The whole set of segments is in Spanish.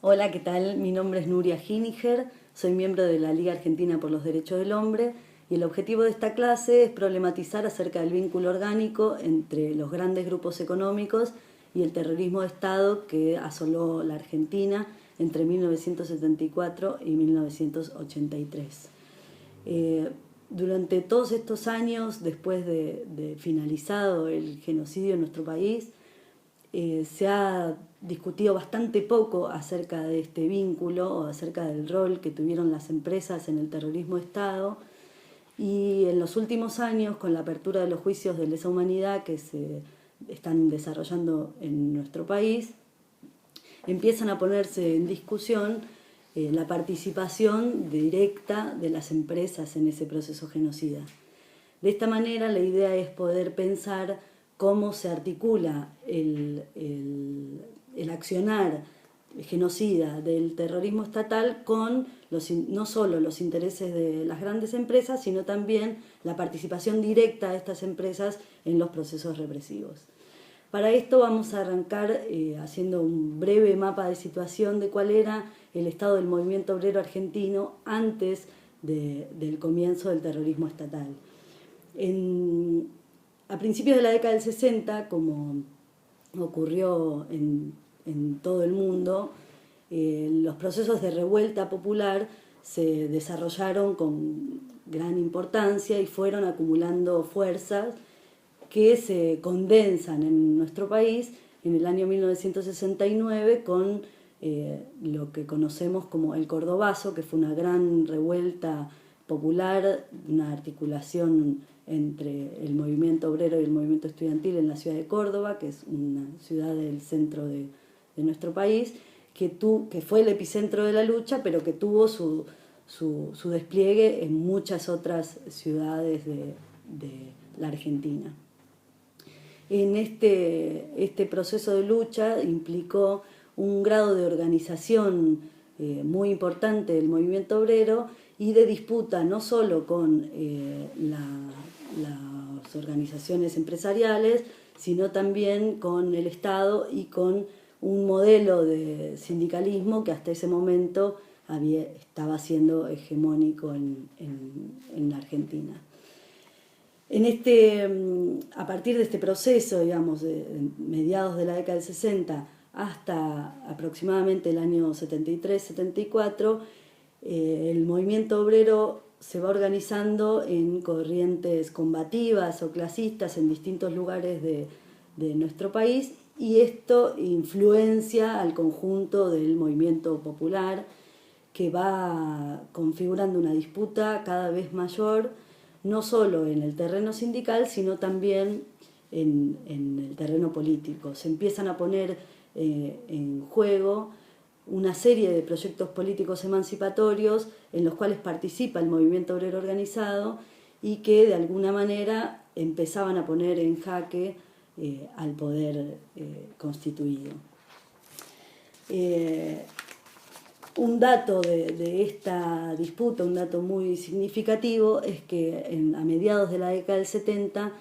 Hola, ¿qué tal? Mi nombre es Nuria Giniger, soy miembro de la Liga Argentina por los Derechos del Hombre y el objetivo de esta clase es problematizar acerca del vínculo orgánico entre los grandes grupos económicos y el terrorismo de Estado que asoló la Argentina entre 1974 y 1983. Durante todos estos años, después de finalizado el genocidio en nuestro país, se ha discutido bastante poco acerca de este vínculo o acerca del rol que tuvieron las empresas en el terrorismo de Estado, y en los últimos años, con la apertura de los juicios de lesa humanidad que se están desarrollando en nuestro país, empiezan a ponerse en discusión la participación directa de las empresas en ese proceso genocida. De esta manera, la idea es poder pensar cómo se articula el accionar genocida del terrorismo estatal con no solo los intereses de las grandes empresas, sino también la participación directa de estas empresas en los procesos represivos. Para esto vamos a arrancar haciendo un breve mapa de situación de cuál era el estado del movimiento obrero argentino antes del comienzo del terrorismo estatal. A principios de la década del 60, como ocurrió en todo el mundo, los procesos de revuelta popular se desarrollaron con gran importancia y fueron acumulando fuerzas que se condensan en nuestro país en el año 1969 con lo que conocemos como el Cordobazo, que fue una gran revuelta popular, una articulación entre el movimiento obrero y el movimiento estudiantil en la ciudad de Córdoba, que es una ciudad del centro de nuestro país, que fue el epicentro de la lucha, pero que tuvo su despliegue en muchas otras ciudades de la Argentina. En este proceso de lucha implicó un grado de organización muy importante del movimiento obrero y de disputa no solo con las organizaciones empresariales, sino también con el Estado y con un modelo de sindicalismo que hasta ese momento estaba siendo hegemónico en la Argentina. A partir de este proceso, digamos, de mediados de la década del 60 hasta aproximadamente el año 73-74, el movimiento obrero se va organizando en corrientes combativas o clasistas en distintos lugares de nuestro país, y esto influencia al conjunto del movimiento popular, que va configurando una disputa cada vez mayor, no solo en el terreno sindical, sino también en el terreno político. Se empiezan a poner en juego una serie de proyectos políticos emancipatorios en los cuales participa el movimiento obrero organizado y que de alguna manera empezaban a poner en jaque al poder constituido. Un dato de esta disputa, un dato muy significativo, es que a mediados de la década del 70,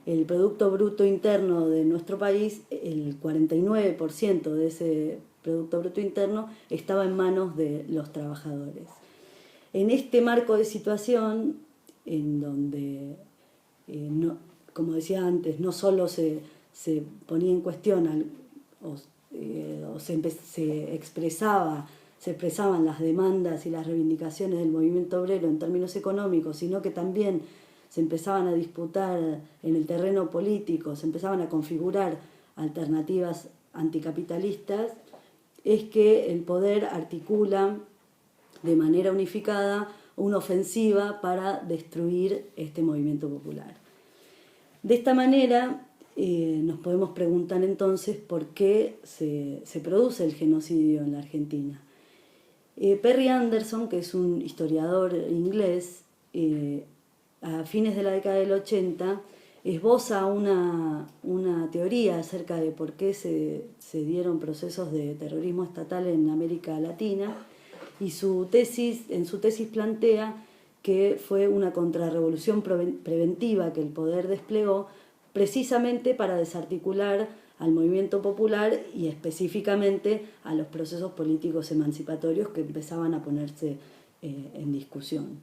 el Producto Bruto Interno de nuestro país, el 49% de ese Producto Bruto Interno estaba en manos de los trabajadores. En este marco de situación, en donde, como decía antes, no solo se ponía en cuestión o se expresaban las demandas y las reivindicaciones del movimiento obrero en términos económicos, sino que también se empezaban a disputar en el terreno político, se empezaban a configurar alternativas anticapitalistas, es que el poder articula de manera unificada una ofensiva para destruir este movimiento popular. De esta manera nos podemos preguntar entonces por qué se produce el genocidio en la Argentina. Perry Anderson, que es un historiador inglés, a fines de la década del 80, esboza una teoría acerca de por qué se dieron procesos de terrorismo estatal en América Latina, y en su tesis plantea que fue una contrarrevolución preventiva que el poder desplegó precisamente para desarticular al movimiento popular y específicamente a los procesos políticos emancipatorios que empezaban a ponerse en discusión.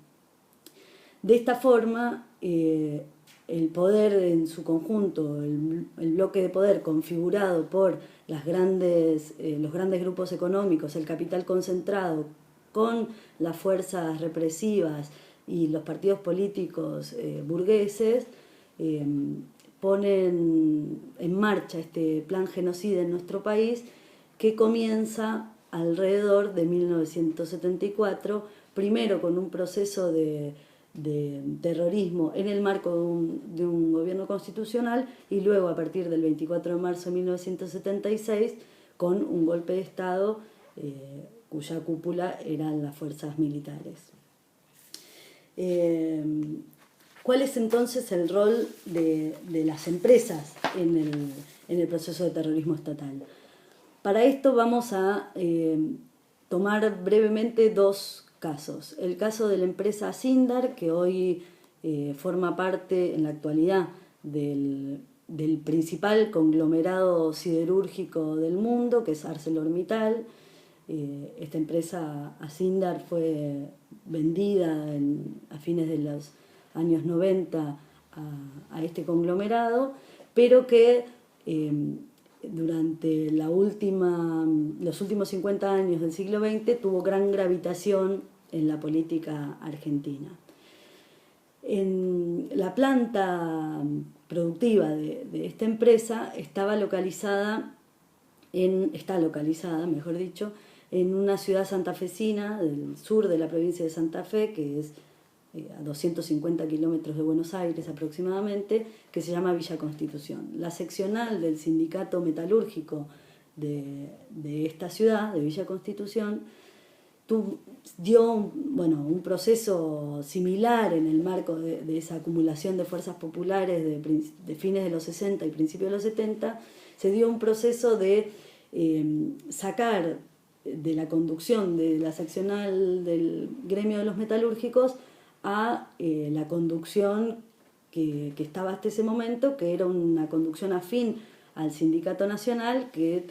De esta forma, el poder en su conjunto, el bloque de poder configurado por los grandes grupos económicos, el capital concentrado, con las fuerzas represivas y los partidos políticos burgueses, ponen en marcha este plan genocida en nuestro país, que comienza alrededor de 1974, primero con un proceso de terrorismo en el marco de un gobierno constitucional, y luego a partir del 24 de marzo de 1976 con un golpe de Estado cuya cúpula eran las fuerzas militares. ¿Cuál es entonces el rol de las empresas en el proceso de terrorismo estatal? Para esto vamos a tomar brevemente dos casos. El caso de la empresa Sindar, que hoy forma parte en la actualidad del principal conglomerado siderúrgico del mundo, que es ArcelorMittal. Esta empresa Sindar fue vendida a fines de los años 90 a este conglomerado, pero que durante los últimos 50 años del siglo XX tuvo gran gravitación en la política argentina. La planta productiva de esta empresa está localizada, mejor dicho, en una ciudad santafesina del sur de la provincia de Santa Fe, que es a 250 kilómetros de Buenos Aires aproximadamente, que se llama Villa Constitución. La seccional del sindicato metalúrgico de esta ciudad, de Villa Constitución, dio un proceso similar en el marco de esa acumulación de fuerzas populares de fines de los 60 y principios de los 70. Se dio un proceso de sacar de la conducción de la seccional del gremio de los metalúrgicos a la conducción que estaba hasta ese momento, que era una conducción afín al sindicato nacional, que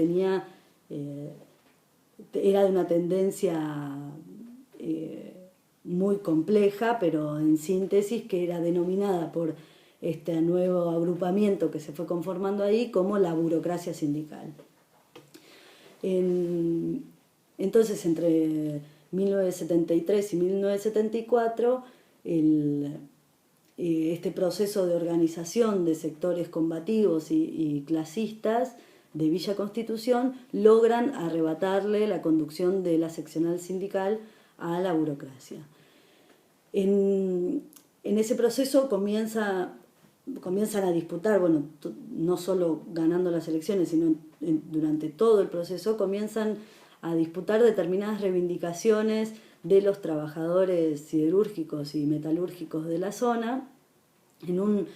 era de una tendencia muy compleja, pero en síntesis, que era denominada por este nuevo agrupamiento que se fue conformando ahí como la burocracia sindical. Entonces, entre 1973 y 1974, este proceso de organización de sectores combativos y clasistas de Villa Constitución logran arrebatarle la conducción de la seccional sindical a la burocracia. En ese proceso comienzan a disputar, no solo ganando las elecciones, sino durante todo el proceso comienzan a disputar determinadas reivindicaciones de los trabajadores siderúrgicos y metalúrgicos de la zona, en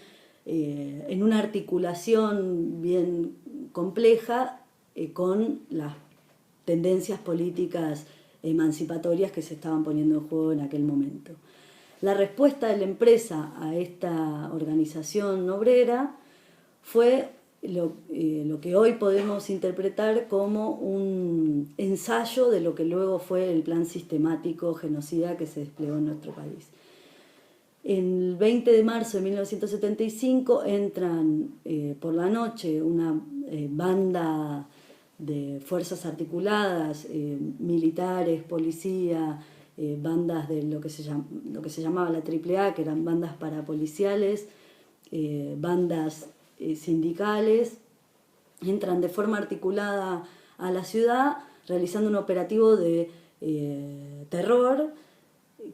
una articulación bien compleja con las tendencias políticas emancipatorias que se estaban poniendo en juego en aquel momento. La respuesta de la empresa a esta organización obrera fue lo que hoy podemos interpretar como un ensayo de lo que luego fue el plan sistemático genocida que se desplegó en nuestro país. El 20 de marzo de 1975 entran por la noche una banda de fuerzas articuladas, militares, policía, bandas de lo que se llamaba la AAA, que eran bandas parapoliciales, bandas sindicales, entran de forma articulada a la ciudad realizando un operativo de terror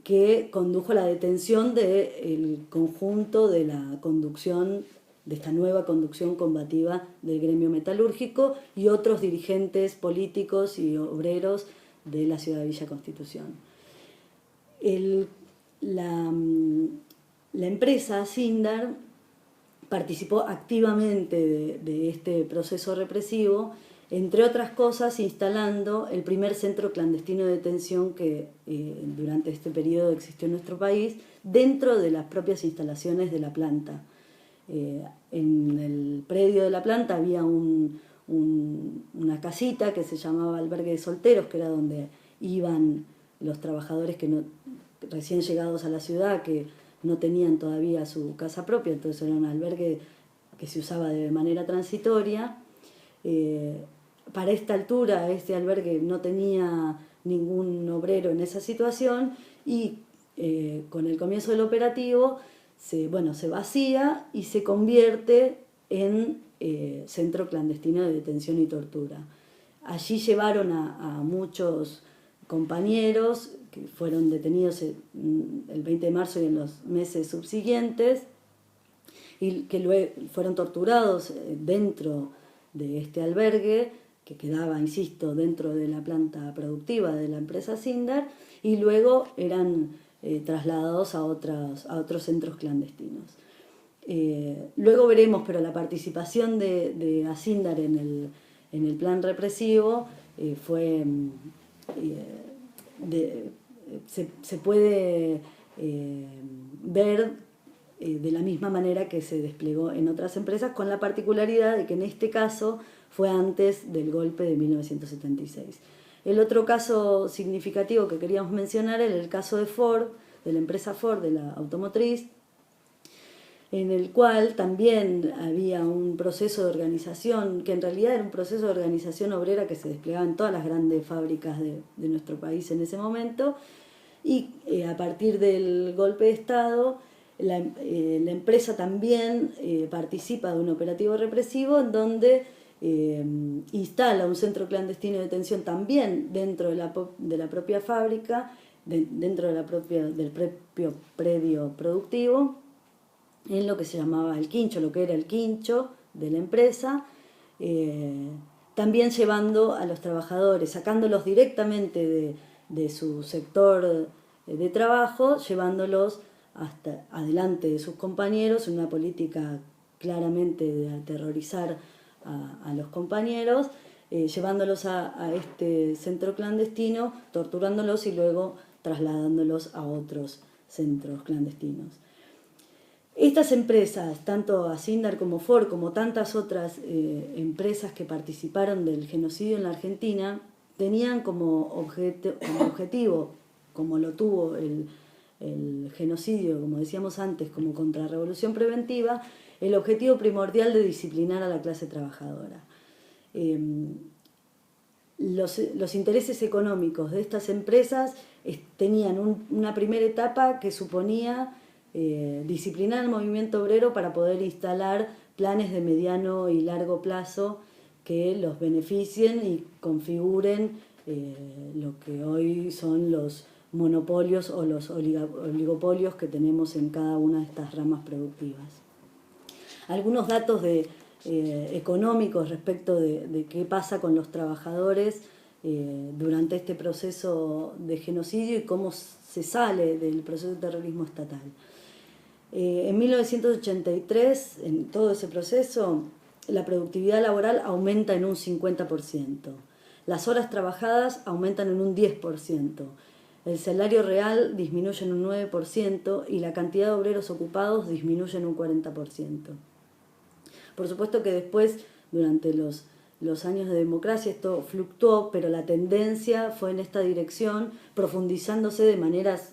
que condujo a la detención del conjunto de la conducción, de esta nueva conducción combativa del gremio metalúrgico y otros dirigentes políticos y obreros de la ciudad de Villa Constitución. La empresa Sindar participó activamente de este proceso represivo, entre otras cosas instalando el primer centro clandestino de detención que durante este periodo existió en nuestro país, dentro de las propias instalaciones de la planta. En el predio de la planta había una casita que se llamaba Albergue de Solteros, que era donde iban los trabajadores recién llegados a la ciudad, que no tenían todavía su casa propia, entonces era un albergue que se usaba de manera transitoria. Para esta altura este albergue no tenía ningún obrero en esa situación y con el comienzo del operativo se vacía y se convierte en centro clandestino de detención y tortura. Allí llevaron a muchos compañeros que fueron detenidos el 20 de marzo y en los meses subsiguientes, y que luego fueron torturados dentro de este albergue, que quedaba, insisto, dentro de la planta productiva de la empresa Sindar, y luego eran trasladados a otros centros clandestinos. Luego veremos, pero la participación de Asindar en el plan represivo fue... se puede ver de la misma manera que se desplegó en otras empresas, con la particularidad de que en este caso fue antes del golpe de 1976. El otro caso significativo que queríamos mencionar era el caso de Ford, de la empresa Ford, de la automotriz, en el cual también había un proceso de organización, que en realidad era un proceso de organización obrera que se desplegaba en todas las grandes fábricas de nuestro país en ese momento, y a partir del golpe de Estado, la empresa también participa de un operativo represivo en donde instala un centro clandestino de detención también dentro de la propia fábrica, dentro del propio predio productivo, en lo que se llamaba el quincho, lo que era el quincho de la empresa, también llevando a los trabajadores, sacándolos directamente de su sector de trabajo, llevándolos hasta adelante de sus compañeros, en una política claramente de aterrorizar a los compañeros, llevándolos a este centro clandestino, torturándolos y luego trasladándolos a otros centros clandestinos. Estas empresas, tanto Asindar como Ford, como tantas otras empresas que participaron del genocidio en la Argentina, tenían como objetivo, como lo tuvo el genocidio, como decíamos antes, como contrarrevolución preventiva, el objetivo primordial de disciplinar a la clase trabajadora. Los intereses económicos de estas empresas tenían una primera etapa que suponía disciplinar al movimiento obrero para poder instalar planes de mediano y largo plazo que los beneficien y configuren lo que hoy son los monopolios o los oligopolios que tenemos en cada una de estas ramas productivas. Algunos datos económicos respecto de qué pasa con los trabajadores durante este proceso de genocidio y cómo se sale del proceso de terrorismo estatal. En 1983, en todo ese proceso, la productividad laboral aumenta en un 50%. Las horas trabajadas aumentan en un 10%. El salario real disminuye en un 9% y la cantidad de obreros ocupados disminuye en un 40%. Por supuesto que después, durante los años de democracia, esto fluctuó, pero la tendencia fue en esta dirección, profundizándose de maneras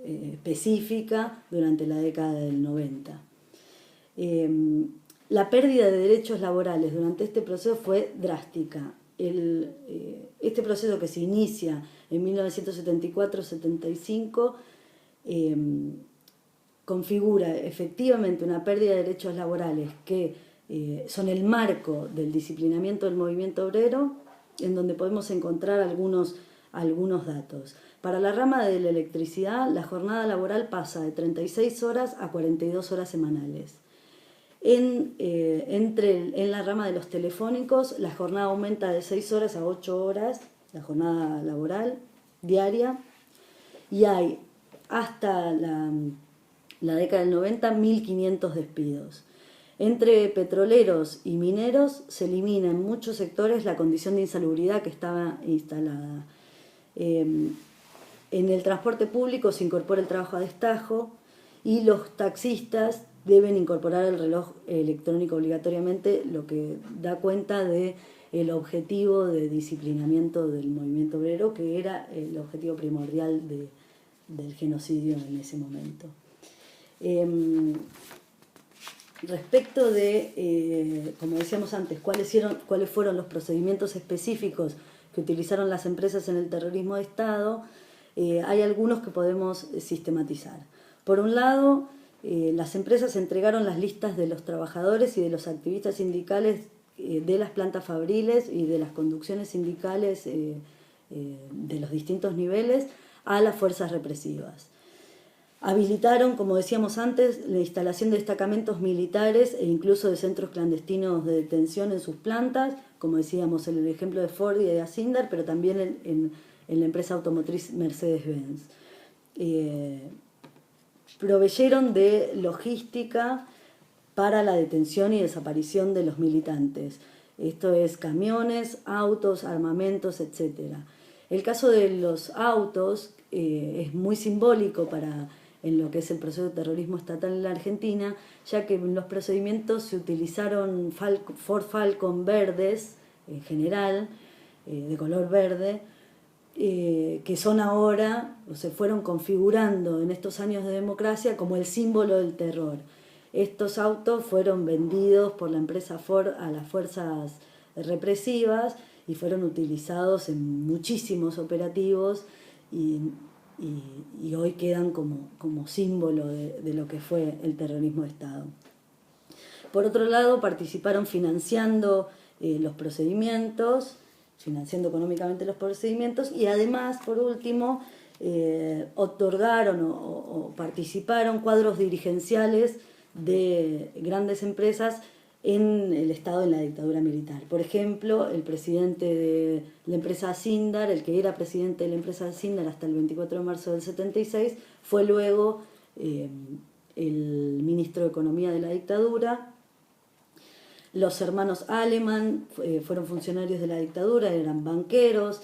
específica durante la década del 90. La pérdida de derechos laborales durante este proceso fue drástica. Este proceso, que se inicia en 1974-75, configura efectivamente una pérdida de derechos laborales que son el marco del disciplinamiento del movimiento obrero, en donde podemos encontrar algunos datos. Para la rama de la electricidad, la jornada laboral pasa de 36 horas a 42 horas semanales. En la rama de los telefónicos, la jornada aumenta de 6 horas a 8 horas, la jornada laboral diaria, y hay hasta la década del 90 1.500 despidos. Entre petroleros y mineros se elimina en muchos sectores la condición de insalubridad que estaba instalada. En el transporte público se incorpora el trabajo a destajo y los taxistas deben incorporar el reloj electrónico obligatoriamente, lo que da cuenta de el objetivo de disciplinamiento del movimiento obrero, que era el objetivo primordial del genocidio en ese momento. Respecto de, como decíamos antes, cuáles fueron los procedimientos específicos que utilizaron las empresas en el terrorismo de Estado, hay algunos que podemos sistematizar. Por un lado, las empresas entregaron las listas de los trabajadores y de los activistas sindicales de las plantas fabriles y de las conducciones sindicales de los distintos niveles a las fuerzas represivas. Habilitaron, como decíamos antes, la instalación de destacamentos militares e incluso de centros clandestinos de detención en sus plantas, como decíamos en el ejemplo de Ford y de Asindar, pero también en la empresa automotriz Mercedes-Benz. Proveyeron de logística para la detención y desaparición de los militantes. Esto es camiones, autos, armamentos, etc. El caso de los autos es muy simbólico en lo que es el proceso de terrorismo estatal en la Argentina, ya que en los procedimientos se utilizaron Ford Falcon verdes, en general, de color verde, que son ahora, o se fueron configurando en estos años de democracia como el símbolo del terror. Estos autos fueron vendidos por la empresa Ford a las fuerzas represivas y fueron utilizados en muchísimos operativos y hoy quedan como símbolo de lo que fue el terrorismo de Estado. Por otro lado, participaron financiando los procedimientos, financiando económicamente los procedimientos, y además, por último, otorgaron o participaron cuadros dirigenciales de grandes empresas en el Estado, en la dictadura militar. Por ejemplo, el presidente de la empresa Asindar, el que era presidente de la empresa Asindar hasta el 24 de marzo del 76, fue luego el ministro de Economía de la dictadura. Los hermanos Aleman fueron funcionarios de la dictadura, eran banqueros.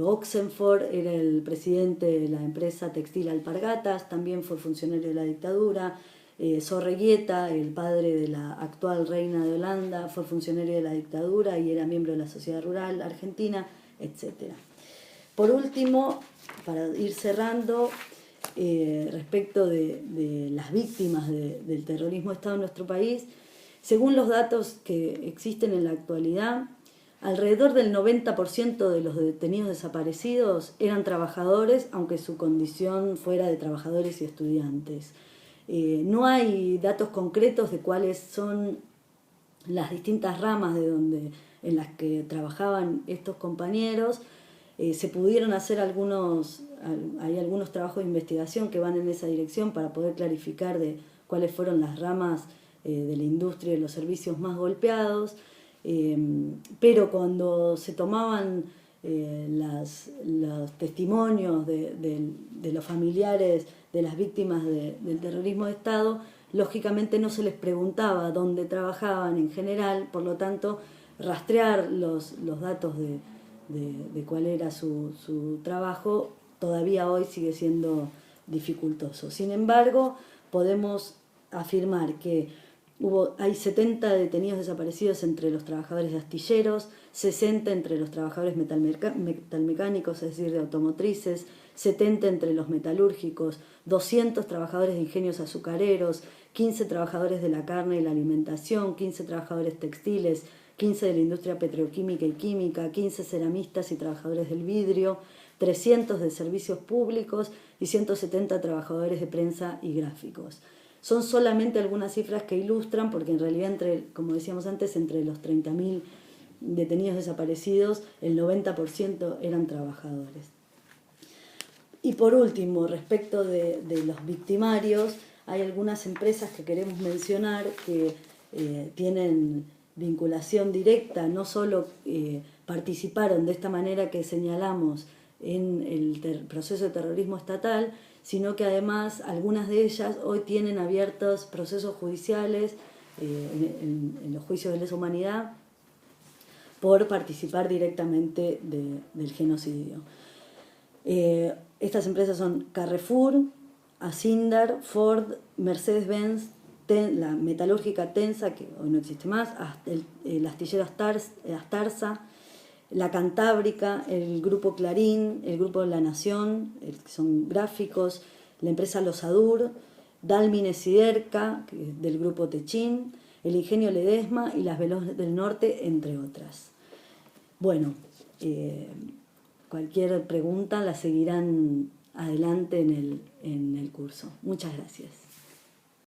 Oxenford era el presidente de la empresa textil Alpargatas, también fue funcionario de la dictadura. Zorreguieta, el padre de la actual reina de Holanda, fue funcionario de la dictadura y era miembro de la Sociedad Rural Argentina, etc. Por último, para ir cerrando, respecto de las víctimas del terrorismo de Estado en nuestro país, según los datos que existen en la actualidad, alrededor del 90% de los detenidos desaparecidos eran trabajadores, aunque su condición fuera de trabajadores y estudiantes. No hay datos concretos de cuáles son las distintas ramas en las que trabajaban estos compañeros. Se pudieron hacer hay algunos trabajos de investigación que van en esa dirección para poder clarificar de cuáles fueron las ramas de la industria y de los servicios más golpeados, pero cuando se tomaban los testimonios de los familiares de las víctimas del terrorismo de Estado, lógicamente no se les preguntaba dónde trabajaban en general, por lo tanto rastrear los datos de cuál era su trabajo todavía hoy sigue siendo dificultoso. Sin embargo, podemos afirmar que hay 70 detenidos desaparecidos entre los trabajadores de astilleros, 60 entre los trabajadores metalmecánicos, es decir, de automotrices, 70 entre los metalúrgicos, 200 trabajadores de ingenios azucareros, 15 trabajadores de la carne y la alimentación, 15 trabajadores textiles, 15 de la industria petroquímica y química, 15 ceramistas y trabajadores del vidrio, 300 de servicios públicos y 170 trabajadores de prensa y gráficos. Son solamente algunas cifras que ilustran, porque en realidad, como decíamos antes, entre los 30.000 detenidos desaparecidos, el 90% eran trabajadores. Y por último, respecto de los victimarios, hay algunas empresas que queremos mencionar que tienen vinculación directa, no solo participaron de esta manera que señalamos en el proceso de terrorismo estatal, sino que además algunas de ellas hoy tienen abiertos procesos judiciales en los juicios de lesa humanidad por participar directamente del genocidio. Estas empresas son Carrefour, Asindar, Ford, Mercedes-Benz, la metalúrgica Tensa, que hoy no existe más, el astillero Astarza, la Cantábrica, el grupo Clarín, el grupo La Nación, que son gráficos, la empresa Losadur, Dalmine Siderca, que es del grupo Techín, el Ingenio Ledesma y las Veloz del Norte, entre otras. Bueno, cualquier pregunta la seguirán adelante en el curso. Muchas gracias.